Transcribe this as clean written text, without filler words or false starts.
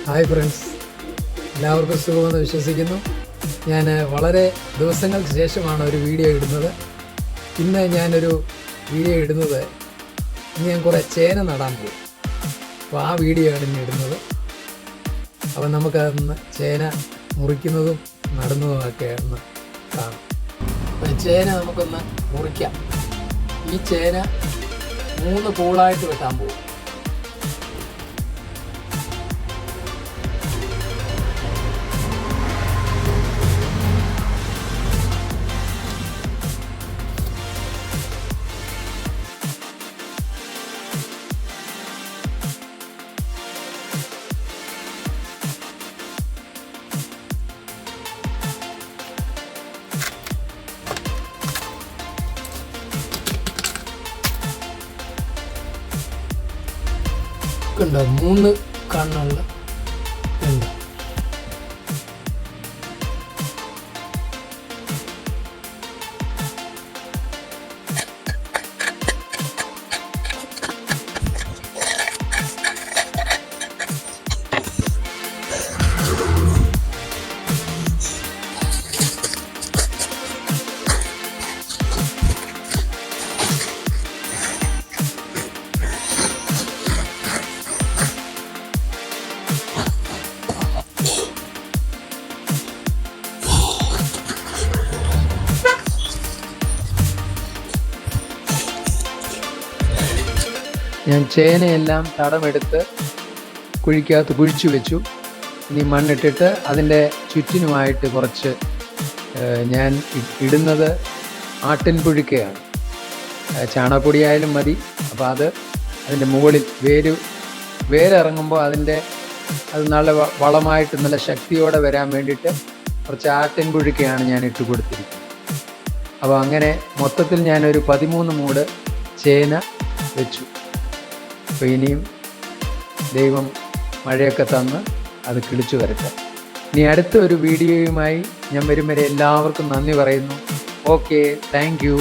Hi friends, എല്ലാവർക്കും സുഖമെന്ന് വിശ്വസിക്കുന്നു. ഞാൻ വളരെ ദിവസങ്ങൾക്ക് ശേഷമാണ് ഒരു വീഡിയോ ഇടുന്നത്. ഇന്ന് ഞാനൊരു വീഡിയോ ഇടുന്നത് ഇന്ന് ഞാൻ കുറേ ചേന നടാൻ പോകും. അപ്പോൾ ആ വീഡിയോ ആണ് ഇന്ന് ഇടുന്നത്. അപ്പോൾ നമുക്കതൊന്ന് ചേന മുറിക്കുന്നതും നടുന്നതുമൊക്കെ ഒന്ന് കാണാം. അപ്പോൾ ചേന നമുക്കൊന്ന് മുറിക്കാം. ഈ ചേന 3 പൂളായിട്ട് വെട്ടാൻ പോകും. കണ്ടോ, 3 കണ്ണുള്ള ഉണ്ട്. ഞാൻ ചേനയെല്ലാം തടമെടുത്ത് കുഴിക്കകത്ത് കുഴിച്ചു വെച്ചു. ഇനി മണ്ണിട്ടിട്ട് അതിൻ്റെ ചുറ്റിനുമായിട്ട് കുറച്ച് ഞാൻ ഇടുന്നത് ആട്ടിൻപുഴുക്കയാണ്. ചാണകപ്പൊടിയായാലും മതി. അപ്പോൾ അതിൻ്റെ മുകളിൽ വേരിറങ്ങുമ്പോൾ അത് നല്ല വളമായിട്ട് നല്ല ശക്തിയോടെ വരാൻ വേണ്ടിയിട്ട് കുറച്ച് ആട്ടിൻപുഴുക്കയാണ് ഞാൻ ഇട്ട് കൊടുത്തിരിക്കുന്നത്. അപ്പോൾ അങ്ങനെ മൊത്തത്തിൽ ഞാനൊരു 13 മൂട് ചേന വെച്ചു. അപ്പോൾ ഇനിയും ദൈവം മഴയൊക്കെ തന്ന് അത് കിളിച്ചു വരട്ടെ. ഇനി അടുത്ത ഒരു വീഡിയോയുമായി ഞാൻ വരും വരെ എല്ലാവർക്കും നന്ദി പറയുന്നു. Okay, thank you.